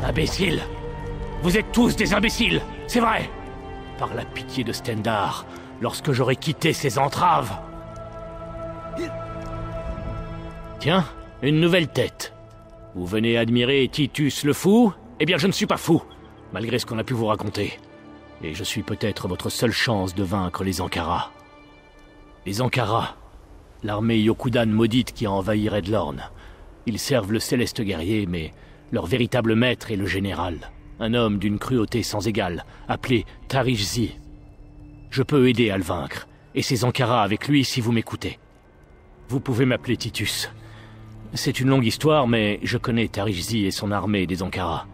Imbéciles! Vous êtes tous des imbéciles, c'est vrai! Par la pitié de Stendarr, lorsque j'aurai quitté ses entraves... Tiens, une nouvelle tête. Vous venez admirer Titus le fou? Eh bien, je ne suis pas fou, malgré ce qu'on a pu vous raconter. Et je suis peut-être votre seule chance de vaincre les Ankara. Les Ankara, l'armée Yokudan maudite qui a envahi Redlorn. Ils servent le céleste guerrier, mais leur véritable maître est le général. Un homme d'une cruauté sans égale, appelé Tarizzi. Je peux aider à le vaincre, et ses Ankara avec lui si vous m'écoutez. Vous pouvez m'appeler Titus. C'est une longue histoire, mais je connais Tarizzi et son armée des Ankara.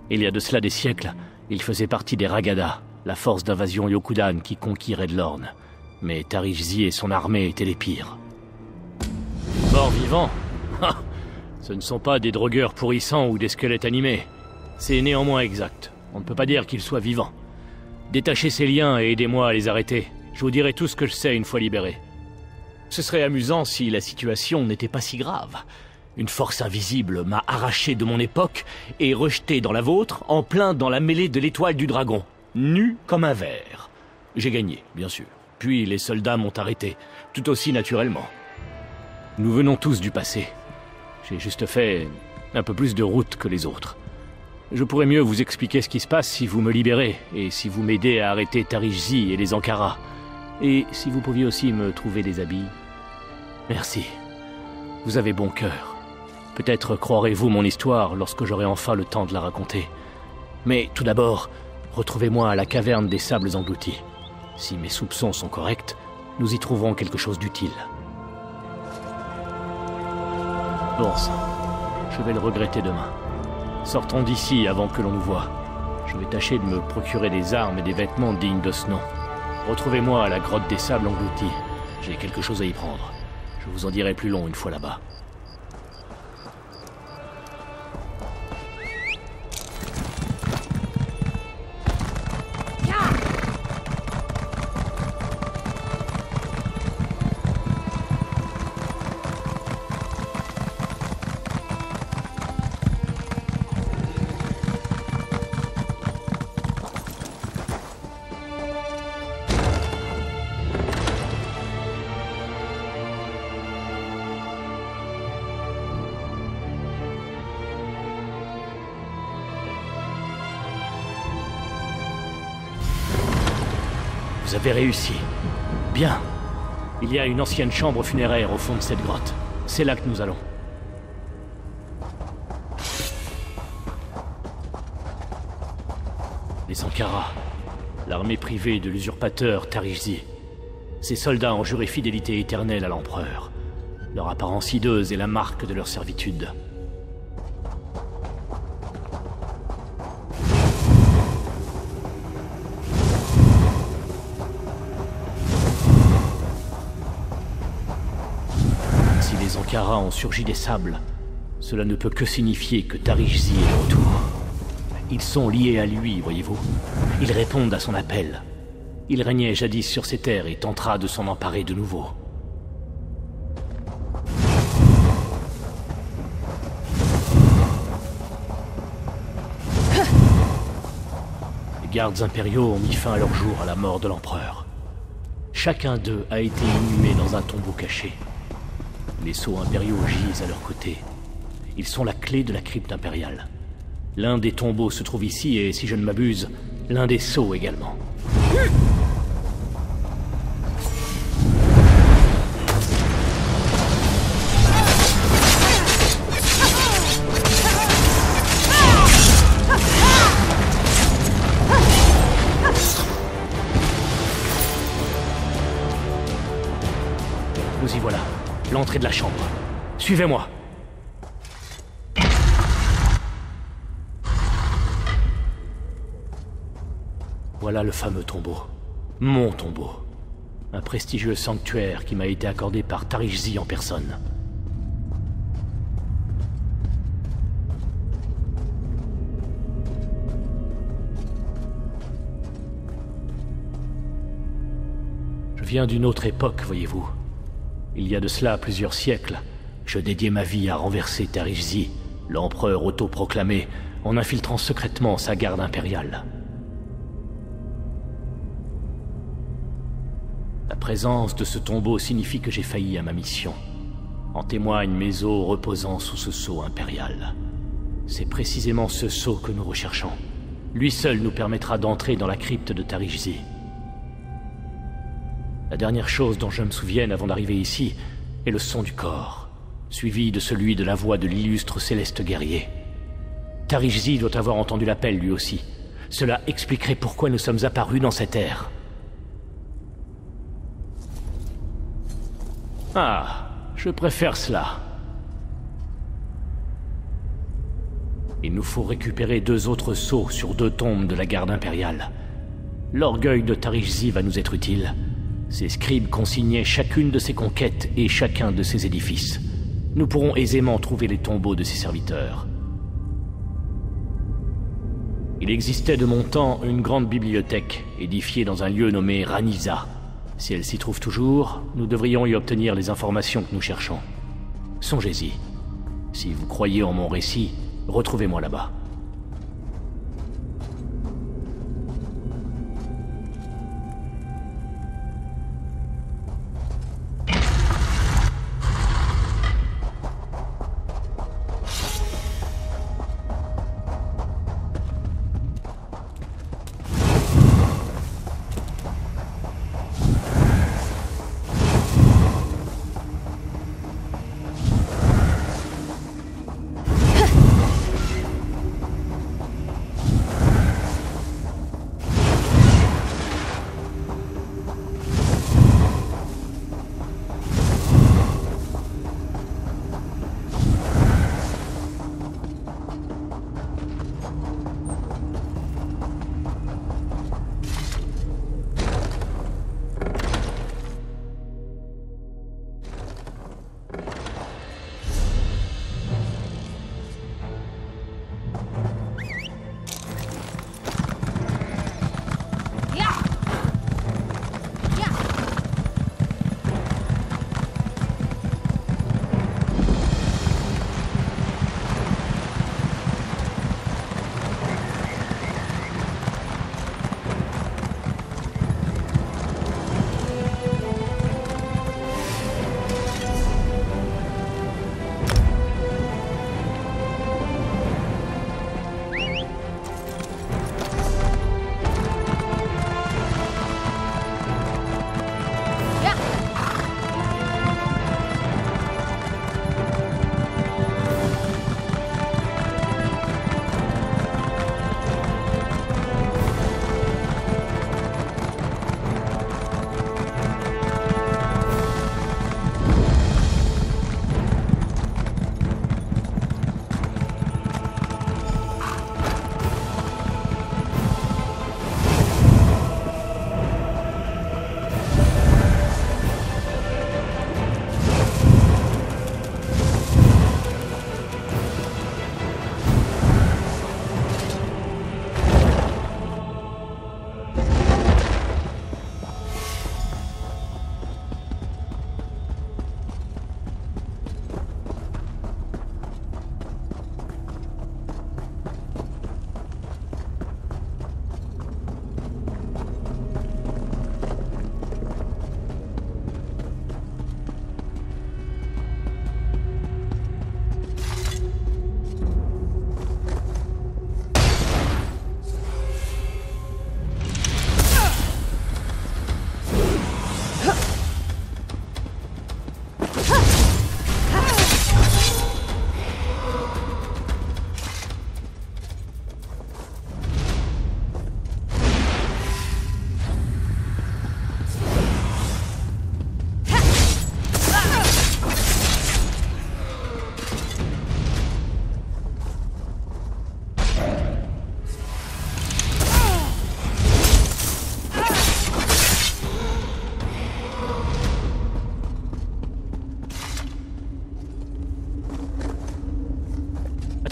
Il y a de cela des siècles, il faisait partie des Ragada, la force d'invasion Yokudan qui conquit Redlorn. Mais Tarizzi et son armée étaient les pires. Morts vivants? Ce ne sont pas des drogueurs pourrissants ou des squelettes animés. C'est néanmoins exact. On ne peut pas dire qu'ils soient vivants. Détachez ces liens et aidez-moi à les arrêter. Je vous dirai tout ce que je sais une fois libéré. Ce serait amusant si la situation n'était pas si grave. Une force invisible m'a arraché de mon époque et rejeté dans la vôtre, en plein dans la mêlée de l'étoile du dragon, nu comme un ver. J'ai gagné, bien sûr. Puis les soldats m'ont arrêté, tout aussi naturellement. Nous venons tous du passé. J'ai juste fait un peu plus de route que les autres. Je pourrais mieux vous expliquer ce qui se passe si vous me libérez, et si vous m'aidez à arrêter Tarizzi et les Ankara. Et si vous pouviez aussi me trouver des habits. Merci. Vous avez bon cœur. Peut-être croirez-vous mon histoire lorsque j'aurai enfin le temps de la raconter. Mais tout d'abord, retrouvez-moi à la caverne des sables engloutis. Si mes soupçons sont corrects, nous y trouverons quelque chose d'utile. Bon sang, je vais le regretter demain. Sortons d'ici avant que l'on nous voie. Je vais tâcher de me procurer des armes et des vêtements dignes de ce nom. Retrouvez-moi à la grotte des sables engloutis. J'ai quelque chose à y prendre. Je vous en dirai plus long une fois là-bas. Vous avez réussi. Bien. Il y a une ancienne chambre funéraire au fond de cette grotte. C'est là que nous allons. Les Ankara, l'armée privée de l'usurpateur Tarizzi. Ces soldats ont juré fidélité éternelle à l'empereur. Leur apparence hideuse est la marque de leur servitude. Les Ankara ont surgi des sables. Cela ne peut que signifier que Tarizzi est de retour. Ils sont liés à lui, voyez-vous. Ils répondent à son appel. Il régnait jadis sur ces terres et tentera de s'en emparer de nouveau. Les gardes impériaux ont mis fin à leur jour à la mort de l'empereur. Chacun d'eux a été inhumé dans un tombeau caché. Les sceaux impériaux gisent à leur côté. Ils sont la clé de la crypte impériale. L'un des tombeaux se trouve ici et, si je ne m'abuse, l'un des sceaux également. Nous y voilà. L'entrée de la chambre. Suivez-moi. Voilà le fameux tombeau. Mon tombeau. Un prestigieux sanctuaire qui m'a été accordé par Tarizzi en personne. Je viens d'une autre époque, voyez-vous. Il y a de cela plusieurs siècles, je dédiais ma vie à renverser Tarizzi, l'empereur autoproclamé, en infiltrant secrètement sa garde impériale. La présence de ce tombeau signifie que j'ai failli à ma mission. En témoignent mes os reposant sous ce sceau impérial. C'est précisément ce sceau que nous recherchons. Lui seul nous permettra d'entrer dans la crypte de Tarijzi. La dernière chose dont je me souvienne avant d'arriver ici est le son du corps, suivi de celui de la voix de l'illustre céleste guerrier. Tarijzi doit avoir entendu l'appel lui aussi. Cela expliquerait pourquoi nous sommes apparus dans cette ère. Ah, je préfère cela. Il nous faut récupérer 2 autres sceaux sur 2 tombes de la garde impériale. L'orgueil de Tarijzi va nous être utile. Ses scribes consignaient chacune de ses conquêtes et chacun de ses édifices. Nous pourrons aisément trouver les tombeaux de ses serviteurs. Il existait de mon temps une grande bibliothèque, édifiée dans un lieu nommé Raniza. Si elle s'y trouve toujours, nous devrions y obtenir les informations que nous cherchons. Songez-y. Si vous croyez en mon récit, retrouvez-moi là-bas.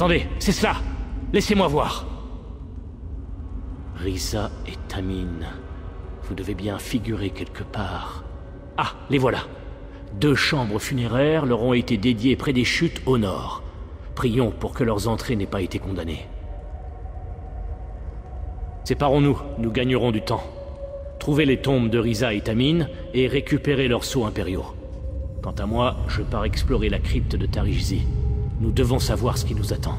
Attendez, c'est cela! Laissez-moi voir! Risa et Tamine. Vous devez bien figurer quelque part. Ah, les voilà! 2 chambres funéraires leur ont été dédiées près des chutes au nord. Prions pour que leurs entrées n'aient pas été condamnées. Séparons-nous, nous gagnerons du temps. Trouvez les tombes de Risa et Tamine et récupérez leurs sceaux impériaux. Quant à moi, je pars explorer la crypte de Tarijzi. Nous devons savoir ce qui nous attend.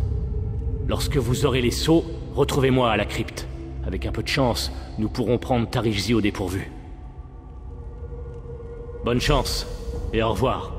Lorsque vous aurez les sceaux, retrouvez-moi à la crypte. Avec un peu de chance, nous pourrons prendre Tarijzi au dépourvu. Bonne chance, et au revoir.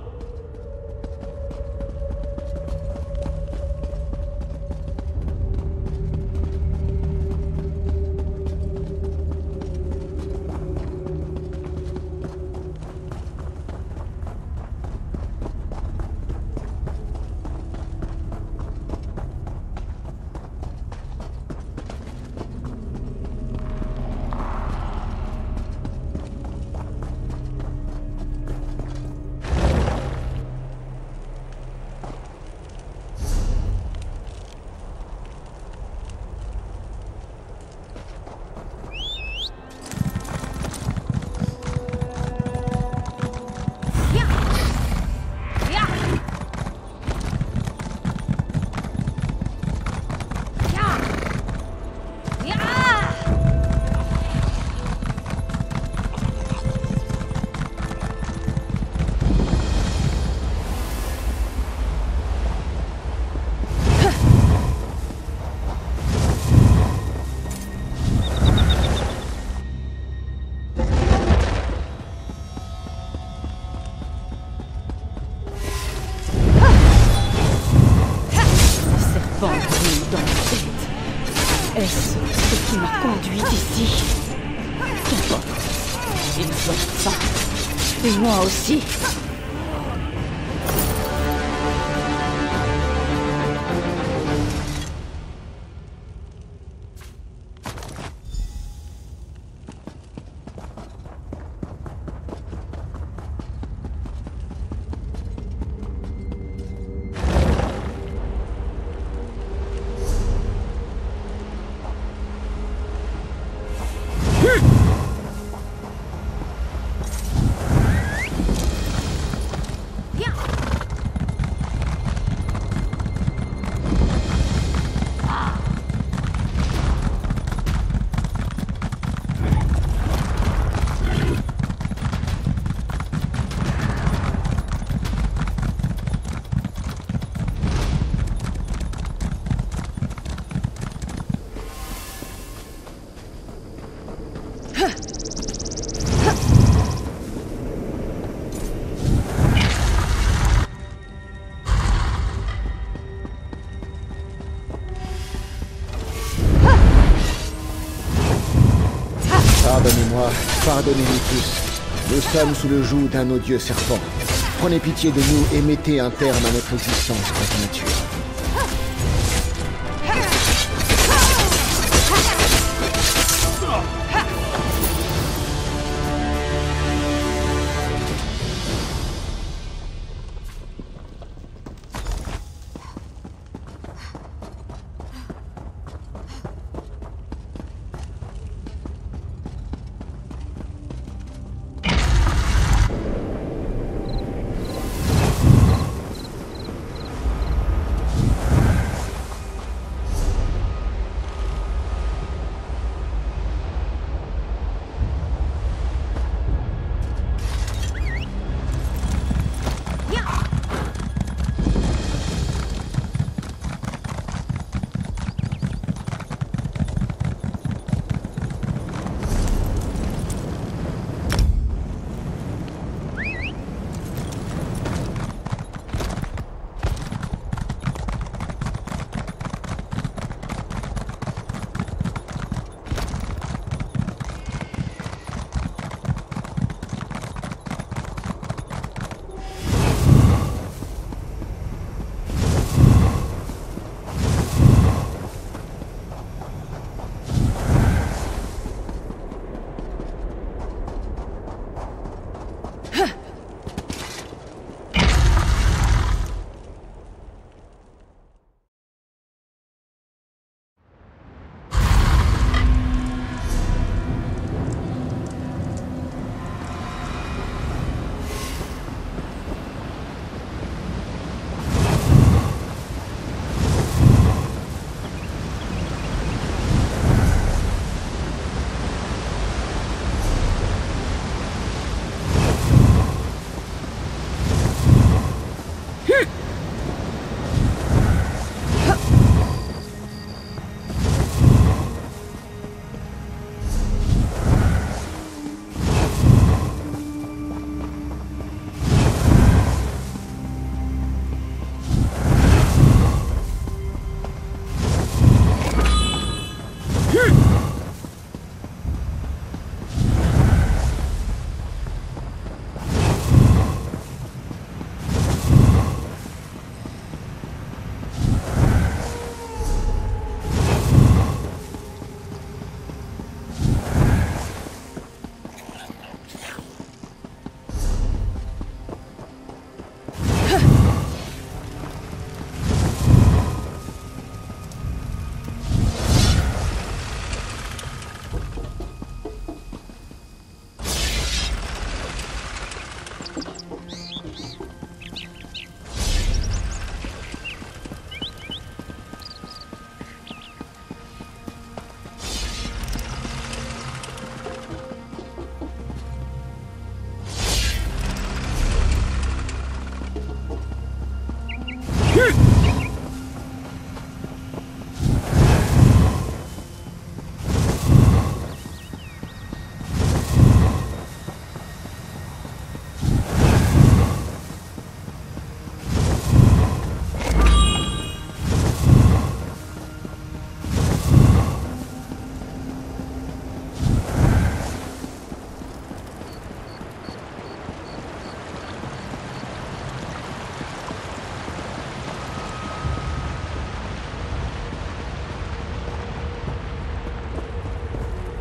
Est-ce ce qui m'a conduit ici? Qu'importe. Ils ont faim. Et moi aussi. Pardonnez-moi, pardonnez-nous tous. Nous sommes sous le joug d'un odieux serpent. Prenez pitié de nous et mettez un terme à notre existence contre nature.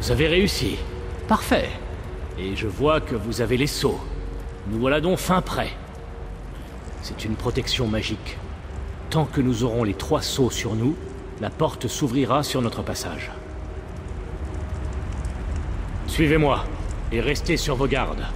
Vous avez réussi. Parfait. Et je vois que vous avez les sceaux. Nous voilà donc fin prêts. C'est une protection magique. Tant que nous aurons les 3 sceaux sur nous, la porte s'ouvrira sur notre passage. Suivez-moi, et restez sur vos gardes.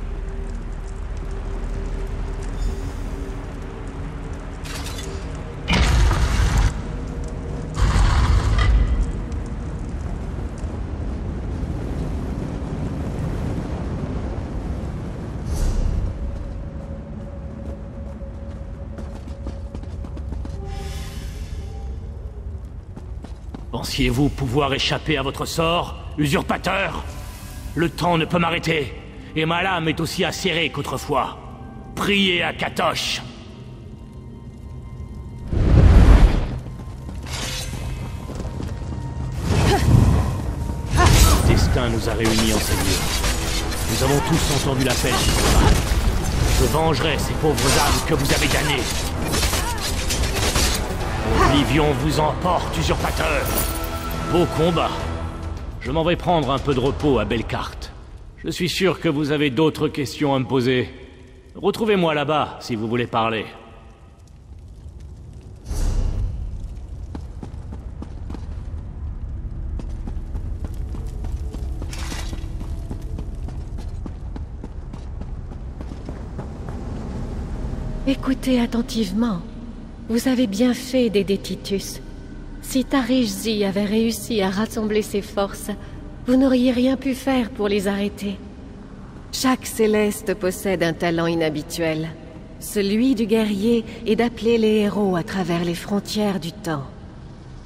Pensiez-vous pouvoir échapper à votre sort, usurpateur? Le temps ne peut m'arrêter, et ma lame est aussi acérée qu'autrefois. Priez à Katosh. Le destin nous a réunis en ces lieux. Nous avons tous entendu l'appel du combat. Je vengerai ces pauvres âmes que vous avez damnées. Oblivion vous emporte, usurpateur. Beau combat. Je m'en vais prendre un peu de repos à Bellecourt. Je suis sûr que vous avez d'autres questions à me poser. Retrouvez-moi là-bas, si vous voulez parler. Écoutez attentivement. Vous avez bien fait d'aider Titus. Si Tarizzi avait réussi à rassembler ses forces, vous n'auriez rien pu faire pour les arrêter. Chaque Céleste possède un talent inhabituel. Celui du guerrier est d'appeler les héros à travers les frontières du temps.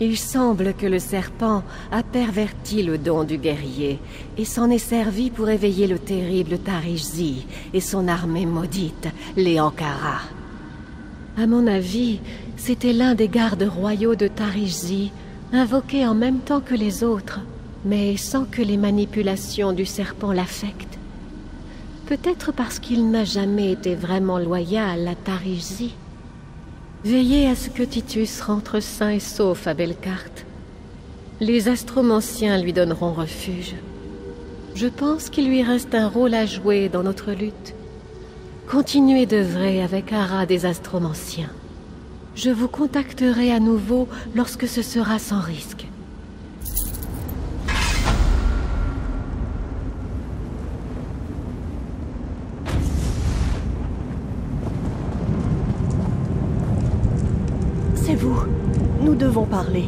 Il semble que le serpent a perverti le don du guerrier et s'en est servi pour éveiller le terrible Tarizzi et son armée maudite, les Ankara. À mon avis, c'était l'un des gardes royaux de Tarizzi, invoqué en même temps que les autres, mais sans que les manipulations du serpent l'affectent. Peut-être parce qu'il n'a jamais été vraiment loyal à Tarizzi. Veillez à ce que Titus rentre sain et sauf à Bellecourt. Les astromanciens lui donneront refuge. Je pense qu'il lui reste un rôle à jouer dans notre lutte. Continuez d'œuvrer avec Ara des astromanciens. Je vous contacterai à nouveau lorsque ce sera sans risque. C'est vous. Nous devons parler.